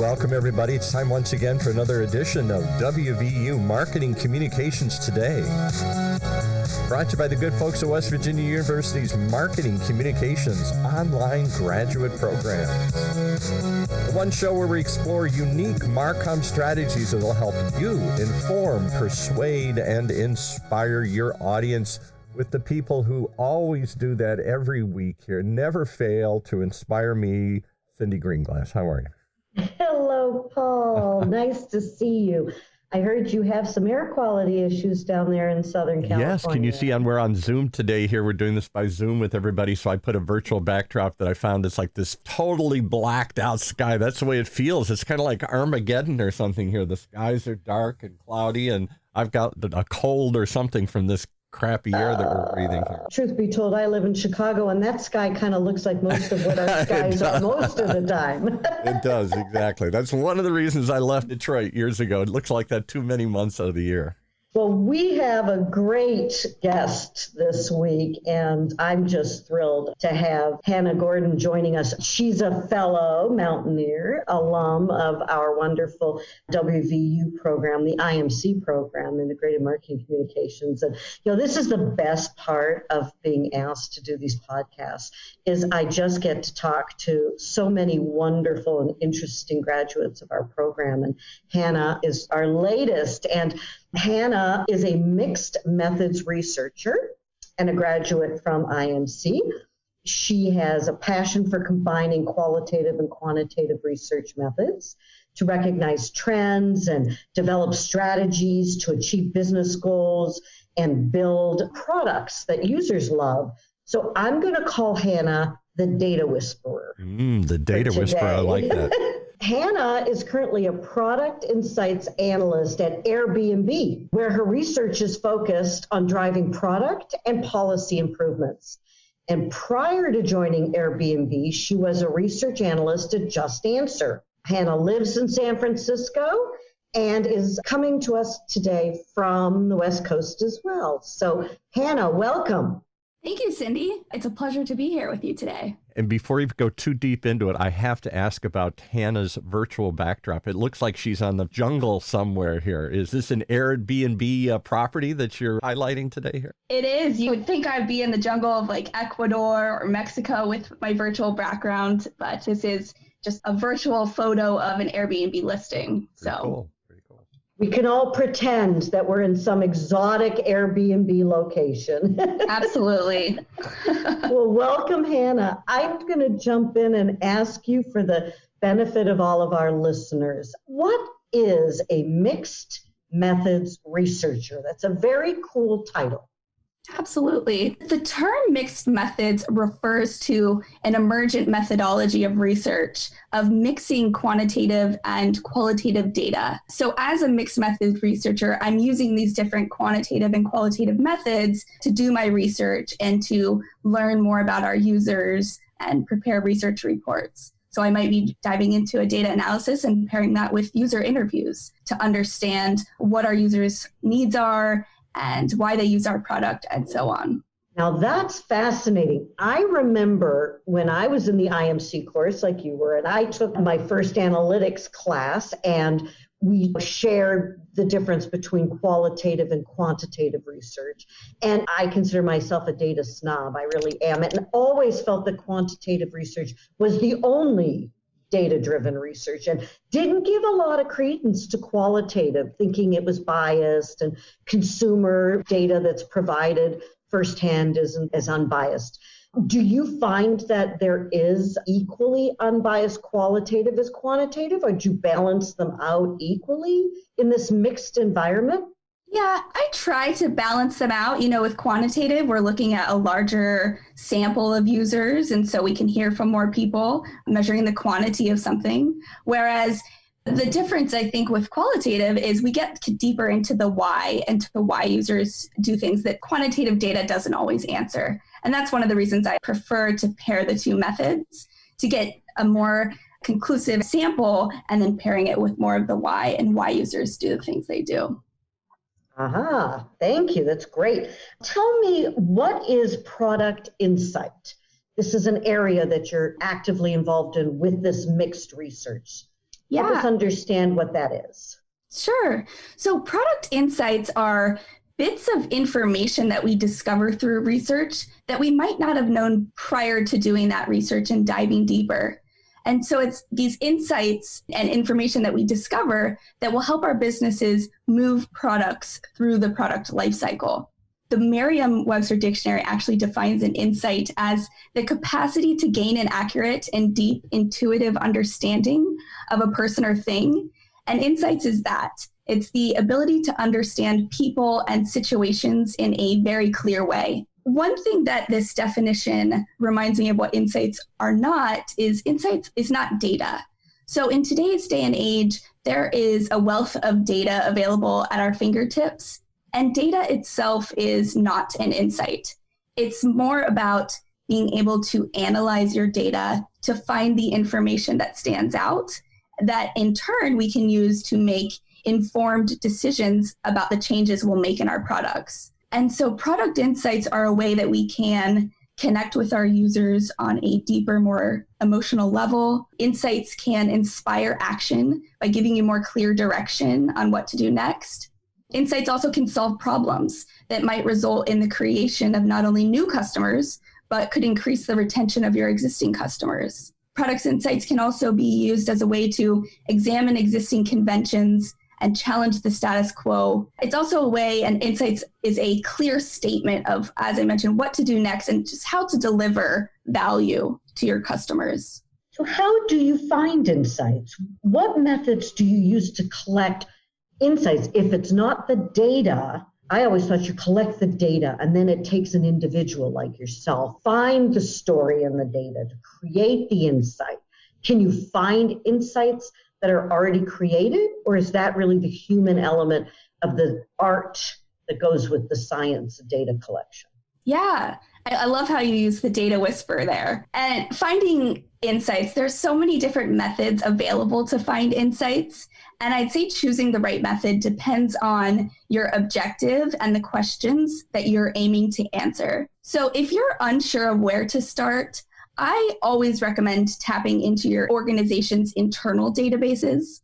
welcome everybody. It's time once again for another edition of WVU Marketing Communications Today. Brought to you by the good folks at West Virginia University's Marketing Communications online graduate programs. The one show where we explore unique MarComm strategies that will help you inform, persuade, and inspire your audience with the people who always do that every week here. Never fail to inspire me, Cyndi Greenglass. How are you? Hello, Paul. Nice to see you. I heard you have some air quality issues down there in Southern California. Yes, can you see we're on Zoom today here. We're doing this by Zoom with everybody, so I put a virtual backdrop that I found. It's like this totally blacked out sky. That's the way it feels. It's kind of like Armageddon or something here. The skies are dark and cloudy, and I've got a cold or something from this crappy air that we're breathing here. Truth be told, I live in Chicago, and that sky kind of looks like most of what our skies are most of the time. It does, exactly. That's one of the reasons I left Detroit years ago. It looks like that too many months out of the year. Well, we have a great guest this week, and I'm just thrilled to have Hannah Gordon joining us. She's a fellow mountaineer, alum of our wonderful WVU program, the IMC program, Integrated Marketing Communications. And, this is the best part of being asked to do these podcasts, is I just get to talk to so many wonderful and interesting graduates of our program. And Hannah is our latest. And Hannah is a mixed methods researcher and a graduate from IMC. She has a passion for combining qualitative and quantitative research methods to recognize trends and develop strategies to achieve business goals and build products that users love. So I'm going to call Hannah the data whisperer. The data whisperer, I like that. Hannah is currently a product insights analyst at Airbnb, where her research is focused on driving product and policy improvements. And prior to joining Airbnb, she was a research analyst at JustAnswer. Hannah lives in San Francisco and is coming to us today from the West Coast as well. So Hannah, welcome. Thank you, Cyndi. It's a pleasure to be here with you today. And before we go too deep into it, I have to ask about Hannah's virtual backdrop. It looks like she's on the jungle somewhere here. Is this an Airbnb property that you're highlighting today here? It is. You would think I'd be in the jungle of like Ecuador or Mexico with my virtual background, but this is just a virtual photo of an Airbnb listing. Pretty cool. We can all pretend that we're in some exotic Airbnb location. Absolutely. Well, welcome, Hannah. I'm going to jump in and ask you, for the benefit of all of our listeners, what is a mixed methods researcher? That's a very cool title. Absolutely. The term mixed methods refers to an emergent methodology of research of mixing quantitative and qualitative data. So as a mixed methods researcher, I'm using these different quantitative and qualitative methods to do my research and to learn more about our users and prepare research reports. So I might be diving into a data analysis and pairing that with user interviews to understand what our users' needs are and why they use our product, and so on. Now that's fascinating. I remember when I was in the IMC course, like you were, and I took my first analytics class, and we shared the difference between qualitative and quantitative research. And I consider myself a data snob. I really am. And always felt that quantitative research was the only data-driven research, and didn't give a lot of credence to qualitative, thinking it was biased, and consumer data that's provided firsthand isn't as unbiased. Do you find that there is equally unbiased qualitative as quantitative, or do you balance them out equally in this mixed environment? Yeah, I try to balance them out. With quantitative, we're looking at a larger sample of users, and so we can hear from more people, measuring the quantity of something. Whereas the difference, I think, with qualitative is we get deeper into the why and to why users do things that quantitative data doesn't always answer. And that's one of the reasons I prefer to pair the two methods, to get a more conclusive sample and then pairing it with more of the why and why users do the things they do. Aha, thank you. That's great. Tell me, what is product insight? This is an area that you're actively involved in with this mixed research. Help us understand what that is. Sure. So product insights are bits of information that we discover through research that we might not have known prior to doing that research and diving deeper. And so it's these insights and information that we discover that will help our businesses move products through the product lifecycle. The Merriam-Webster Dictionary actually defines an insight as the capacity to gain an accurate and deep intuitive understanding of a person or thing. And insights is that. It's the ability to understand people and situations in a very clear way. One thing that this definition reminds me of what insights are not is insights is not data. So in today's day and age, there is a wealth of data available at our fingertips, and data itself is not an insight. It's more about being able to analyze your data to find the information that stands out, that in turn we can use to make informed decisions about the changes we'll make in our products. And so product insights are a way that we can connect with our users on a deeper, more emotional level. Insights can inspire action by giving you more clear direction on what to do next. Insights also can solve problems that might result in the creation of not only new customers, but could increase the retention of your existing customers. Product insights can also be used as a way to examine existing conventions and challenge the status quo. It's also a way, and insights is a clear statement of, as I mentioned, what to do next and just how to deliver value to your customers. So how do you find insights? What methods do you use to collect insights? If it's not the data, I always thought you collect the data and then it takes an individual like yourself, find the story in the data to create the insight. Can you find insights that are already created, or is that really the human element of the art that goes with the science of data collection? Yeah, I love how you use the data whisper there. And finding insights, there's so many different methods available to find insights. And I'd say choosing the right method depends on your objective and the questions that you're aiming to answer. So if you're unsure of where to start, I always recommend tapping into your organization's internal databases.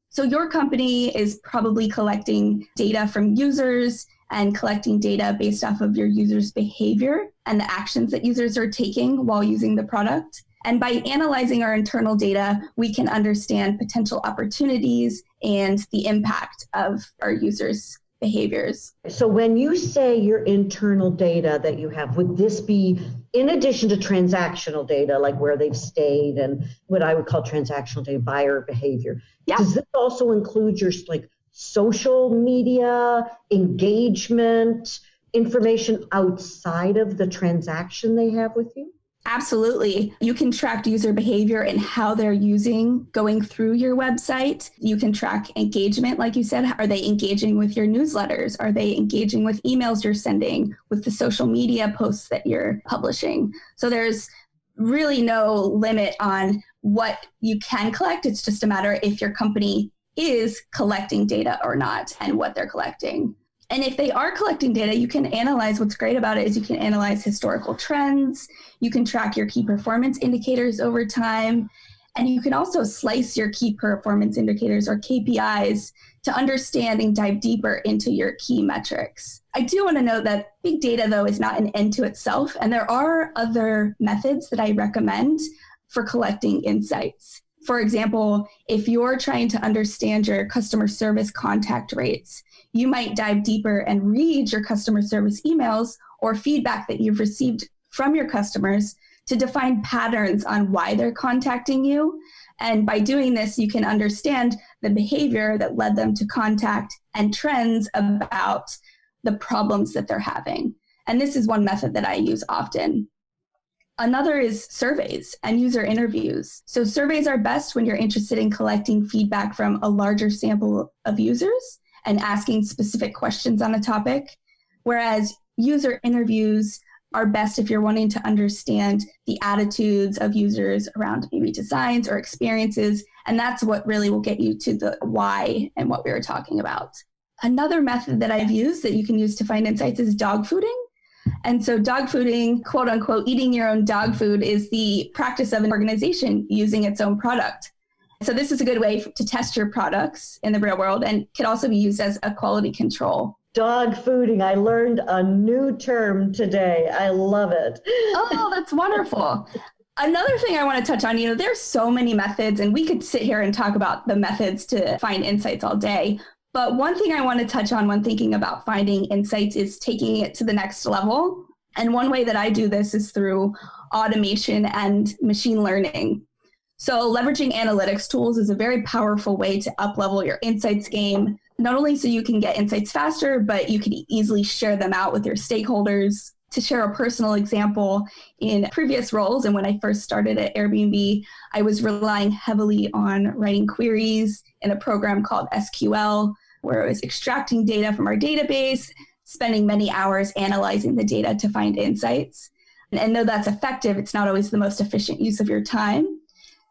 So your company is probably collecting data from users and collecting data based off of your users' behavior and the actions that users are taking while using the product. And by analyzing our internal data, we can understand potential opportunities and the impact of our users' behaviors. So when you say your internal data that you have, would this be in addition to transactional data, like where they've stayed and what I would call transactional data, buyer behavior? Yeah. Does this also include your social media, engagement, information outside of the transaction they have with you? Absolutely. You can track user behavior and how they're going through your website. You can track engagement, like you said. Are they engaging with your newsletters? Are they engaging with emails you're sending, with the social media posts that you're publishing? So there's really no limit on what you can collect. It's just a matter if your company is collecting data or not and what they're collecting. And if they are collecting data, you can analyze. What's great about it is you can analyze historical trends. You can track your key performance indicators over time. And you can also slice your key performance indicators or KPIs to understand and dive deeper into your key metrics. I do want to note that big data, though, is not an end to itself. And there are other methods that I recommend for collecting insights. For example, if you're trying to understand your customer service contact rates, you might dive deeper and read your customer service emails or feedback that you've received from your customers to define patterns on why they're contacting you. And by doing this, you can understand the behavior that led them to contact and trends about the problems that they're having. And this is one method that I use often. Another is surveys and user interviews. So surveys are best when you're interested in collecting feedback from a larger sample of users and asking specific questions on a topic, whereas user interviews are best if you're wanting to understand the attitudes of users around maybe designs or experiences, and that's what really will get you to the why and what we were talking about. Another method that I've used that you can use to find insights is dog fooding. And so dog fooding, quote unquote, eating your own dog food is the practice of an organization using its own product. So this is a good way to test your products in the real world and can also be used as a quality control. Dog fooding. I learned a new term today. I love it. Oh, that's wonderful. Another thing I want to touch on, there's so many methods, and we could sit here and talk about the methods to find insights all day. But one thing I want to touch on when thinking about finding insights is taking it to the next level. And one way that I do this is through automation and machine learning. So leveraging analytics tools is a very powerful way to up-level your insights game, not only so you can get insights faster, but you can easily share them out with your stakeholders. To share a personal example, in previous roles, and when I first started at Airbnb, I was relying heavily on writing queries in a program called SQL, where I was extracting data from our database, spending many hours analyzing the data to find insights. And though that's effective, it's not always the most efficient use of your time.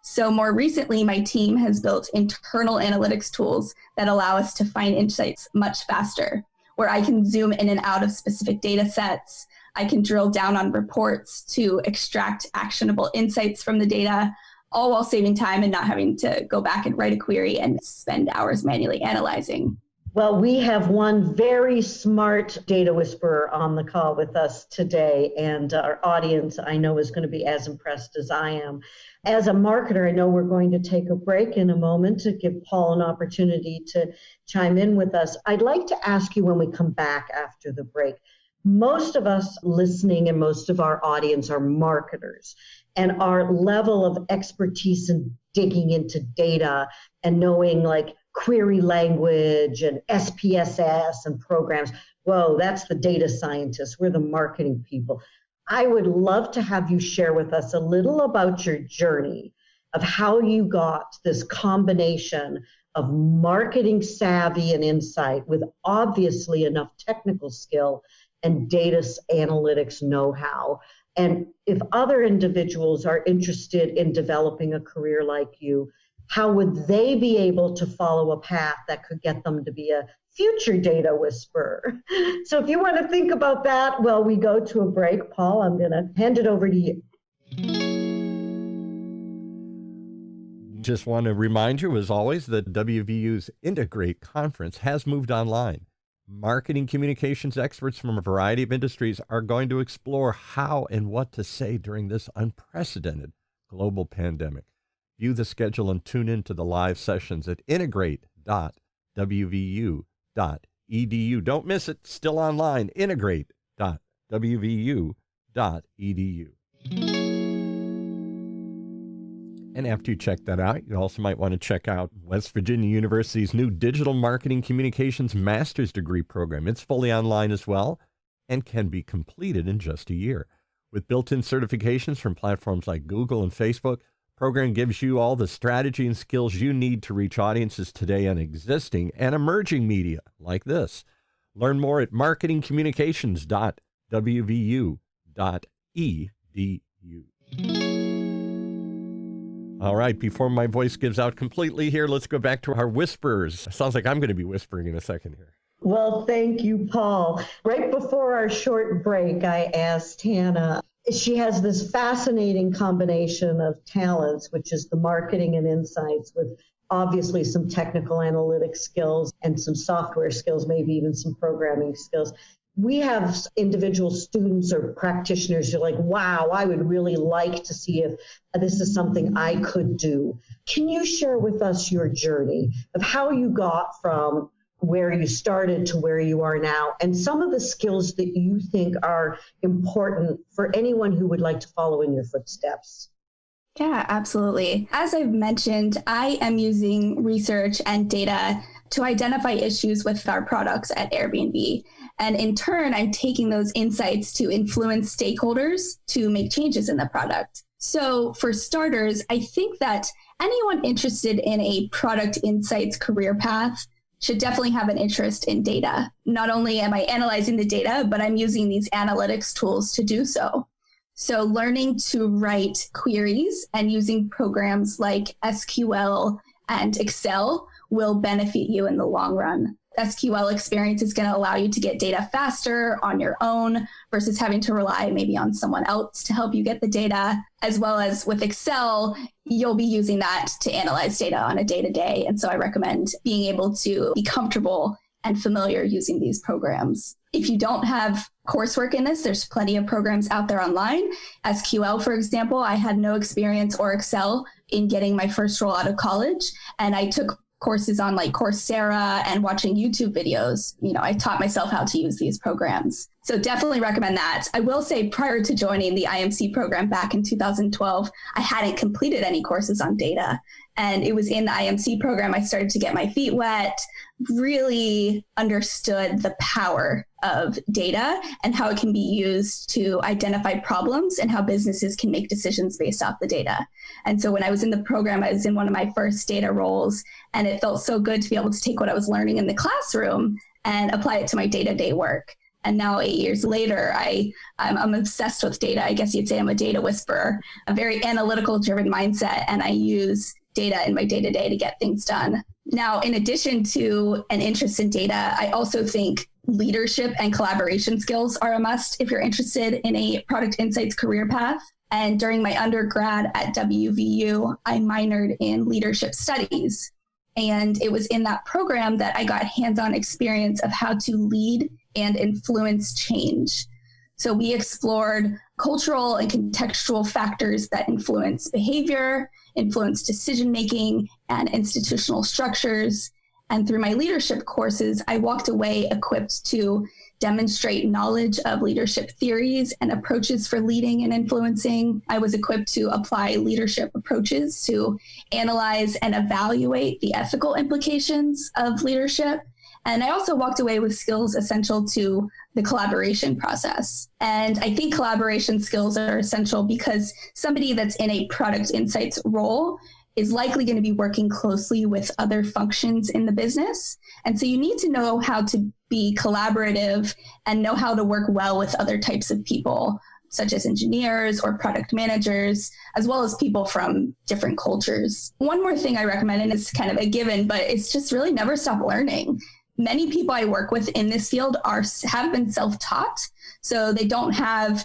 So more recently, my team has built internal analytics tools that allow us to find insights much faster, where I can zoom in and out of specific data sets. I can drill down on reports to extract actionable insights from the data, all while saving time and not having to go back and write a query and spend hours manually analyzing. Well, we have one very smart data whisperer on the call with us today, and our audience, I know, is going to be as impressed as I am. As a marketer, I know we're going to take a break in a moment to give Paul an opportunity to chime in with us. I'd like to ask you when we come back after the break. Most of us listening and most of our audience are marketers, and our level of expertise in digging into data and knowing like query language and SPSS and programs, whoa, that's the data scientists. We're the marketing people. I would love to have you share with us a little about your journey of how you got this combination of marketing savvy and insight with obviously enough technical skill and data analytics know-how. And if other individuals are interested in developing a career like you, how would they be able to follow a path that could get them to be a future data whisperer? So if you want to think about that while we go to a break, Paul, I'm going to hand it over to you. Just want to remind you, as always, that WVU's Integrate Conference has moved online. Marketing communications experts from a variety of industries are going to explore how and what to say during this unprecedented global pandemic. View the schedule and tune in to the live sessions at integrate.wvu.edu. Don't miss it. Still online. integrate.wvu.edu. And after you check that out, you also might want to check out West Virginia University's new Digital Marketing Communications Master's Degree program. It's fully online as well and can be completed in just a year. With built-in certifications from platforms like Google and Facebook, the program gives you all the strategy and skills you need to reach audiences today on existing and emerging media like this. Learn more at marketingcommunications.wvu.edu. All right, before my voice gives out completely here, let's go back to our whisperers. Sounds like I'm going to be whispering in a second here. Well, thank you, Paul. Right before our short break, I asked Hannah, she has this fascinating combination of talents, which is the marketing and insights with obviously some technical analytics skills and some software skills, maybe even some programming skills. We have individual students or practitioners who are like, wow, I would really like to see if this is something I could do. Can you share with us your journey of how you got from where you started to where you are now and some of the skills that you think are important for anyone who would like to follow in your footsteps? Yeah, absolutely. As I've mentioned, I am using research and data to identify issues with our products at Airbnb. And in turn, I'm taking those insights to influence stakeholders to make changes in the product. So for starters, I think that anyone interested in a product insights career path should definitely have an interest in data. Not only am I analyzing the data, but I'm using these analytics tools to do so. So learning to write queries and using programs like SQL and Excel will benefit you in the long run. SQL experience is going to allow you to get data faster on your own versus having to rely maybe on someone else to help you get the data, as well as with Excel, you'll be using that to analyze data on a day-to-day. And so I recommend being able to be comfortable and familiar using these programs. If you don't have coursework in this, there's plenty of programs out there online. SQL, for example, I had no experience or Excel in getting my first role out of college, and I took courses on like Coursera and watching YouTube videos. I taught myself how to use these programs. So definitely recommend that. I will say prior to joining the IMC program back in 2012, I hadn't completed any courses on data. And it was in the IMC program I started to get my feet wet, really understood the power of data and how it can be used to identify problems and how businesses can make decisions based off the data. And so when I was in the program, I was in one of my first data roles, and it felt so good to be able to take what I was learning in the classroom and apply it to my day-to-day work. And now 8 years later, I'm obsessed with data. I guess you'd say I'm a data whisperer, a very analytical driven mindset, and I use data in my day-to-day to get things done. Now, in addition to an interest in data, I also think leadership and collaboration skills are a must if you're interested in a product insights career path. And during my undergrad at WVU, I minored in leadership studies. And it was in that program that I got hands-on experience of how to lead and influence change. So we explored cultural and contextual factors that influence behavior, influence decision-making, and institutional structures. And through my leadership courses, I walked away equipped to demonstrate knowledge of leadership theories and approaches for leading and influencing. I was equipped to apply leadership approaches to analyze and evaluate the ethical implications of leadership. And I also walked away with skills essential to the collaboration process. And I think collaboration skills are essential because somebody that's in a product insights role is likely going to be working closely with other functions in the business. And so you need to know how to be collaborative and know how to work well with other types of people, such as engineers or product managers, as well as people from different cultures. One more thing I recommend, and it's kind of a given, but it's just really never stop learning. Many people I work with in this field have been self-taught, so they don't have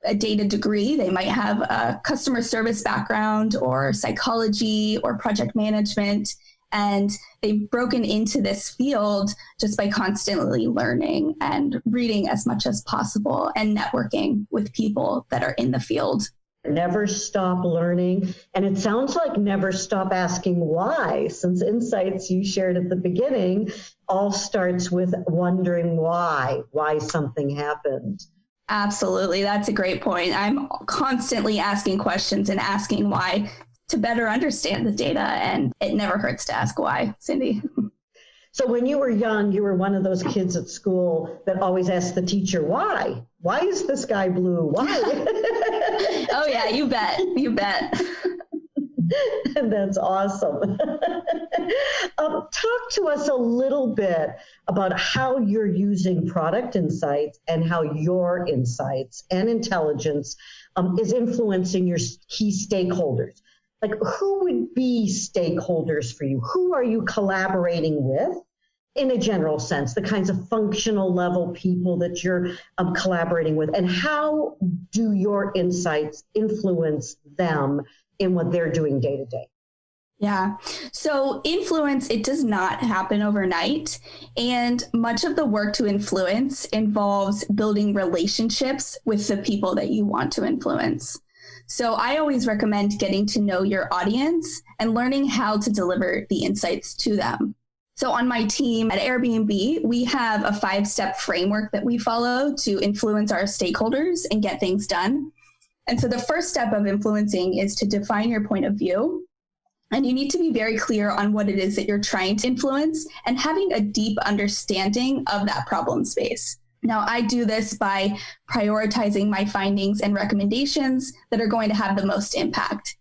a data degree. They might have a customer service background or psychology or project management, and they've broken into this field just by constantly learning and reading as much as possible and networking with people that are in the field. Never stop learning. And it sounds like never stop asking why, since insights you shared at the beginning all starts with wondering why something happened. Absolutely. That's a great point. I'm constantly asking questions and asking why to better understand the data, and it never hurts to ask why, Cyndi. So when you were young, you were one of those kids at school that always asked the teacher, why? Why is the sky blue? Why? Oh, yeah, you bet. You bet. That's awesome. Talk to us a little bit about how you're using product insights and how your insights and intelligence is influencing your key stakeholders. Like, who would be stakeholders for you? Who are you collaborating with in a general sense, the kinds of functional level people that you're collaborating with, and how do your insights influence them in what they're doing day to day? Yeah. So influence, it does not happen overnight. And much of the work to influence involves building relationships with the people that you want to influence. So I always recommend getting to know your audience and learning how to deliver the insights to them. So on my team at Airbnb, we have a 5-step framework that we follow to influence our stakeholders and get things done. And so the first step of influencing is to define your point of view. And you need to be very clear on what it is that you're trying to influence and having a deep understanding of that problem space. Now, I do this by prioritizing my findings and recommendations that are going to have the most impact.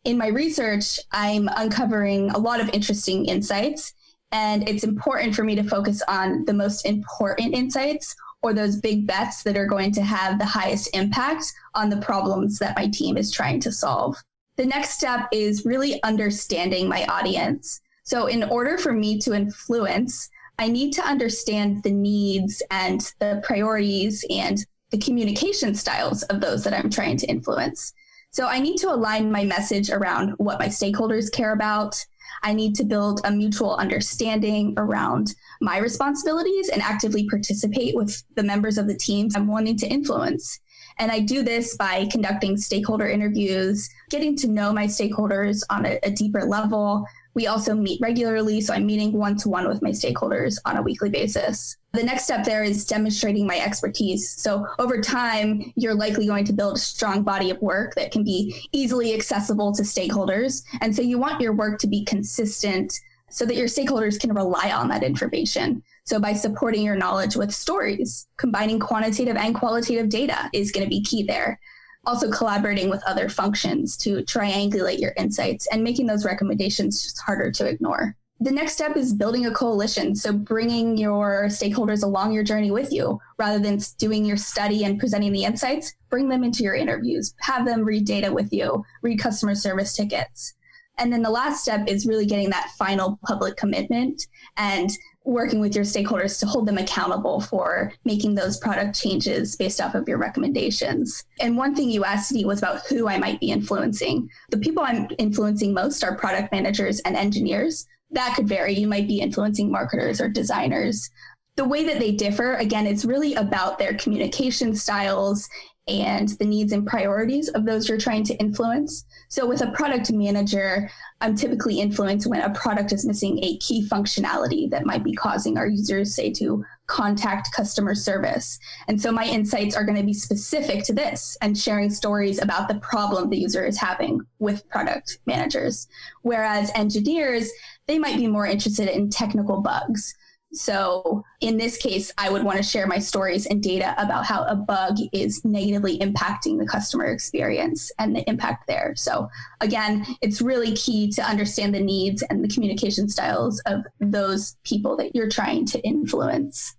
In my research, I'm uncovering a lot of interesting insights, and it's important for me to focus on the most important insights or those big bets that are going to have the highest impact on the problems that my team is trying to solve. The next step is really understanding my audience. So in order for me to influence, I need to understand the needs and the priorities and the communication styles of those that I'm trying to influence. So I need to align my message around what my stakeholders care about. I need to build a mutual understanding around my responsibilities and actively participate with the members of the teams I'm wanting to influence. And I do this by conducting stakeholder interviews, getting to know my stakeholders on a deeper level. We also meet regularly, so I'm meeting one-to-one with my stakeholders on a weekly basis. The next step there is demonstrating my expertise. So over time, you're likely going to build a strong body of work that can be easily accessible to stakeholders. And so you want your work to be consistent so that your stakeholders can rely on that information. So by supporting your knowledge with stories, combining quantitative and qualitative data is going to be key there. Also collaborating with other functions to triangulate your insights and making those recommendations just harder to ignore. The next step is building a coalition. So bringing your stakeholders along your journey with you, rather than doing your study and presenting the insights, bring them into your interviews, have them read data with you, read customer service tickets. And then the last step is really getting that final public commitment and working with your stakeholders to hold them accountable for making those product changes based off of your recommendations. And one thing you asked me was about who I might be influencing. The people I'm influencing most are product managers and engineers. That could vary. You might be influencing marketers or designers. The way that they differ, again, it's really about their communication styles and the needs and priorities of those you're trying to influence. So with a product manager, I'm typically influenced when a product is missing a key functionality that might be causing our users, say, to contact customer service. And so my insights are going to be specific to this and sharing stories about the problem the user is having with product managers. Whereas engineers, they might be more interested in technical bugs. So in this case, I would want to share my stories and data about how a bug is negatively impacting the customer experience and the impact there. So again, it's really key to understand the needs and the communication styles of those people that you're trying to influence.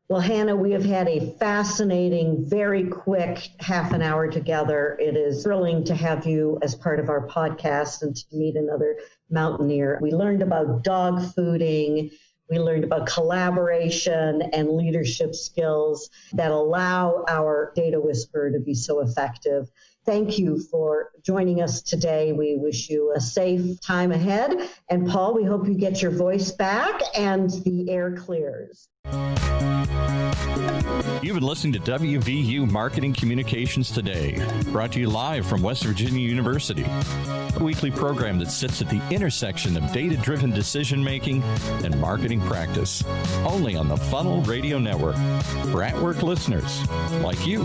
Well, Hannah, we have had a fascinating, very quick half an hour together. It is thrilling to have you as part of our podcast and to meet another mountaineer. We learned about dog fooding. We learned about collaboration and leadership skills that allow our data whisperer to be so effective. Thank you for joining us today. We wish you a safe time ahead. And Paul, we hope you get your voice back and the air clears. You've been listening to WVU Marketing Communications Today, brought to you live from West Virginia University, a weekly program that sits at the intersection of data-driven decision-making and marketing practice, only on the Funnel Radio Network, for at-work listeners like you.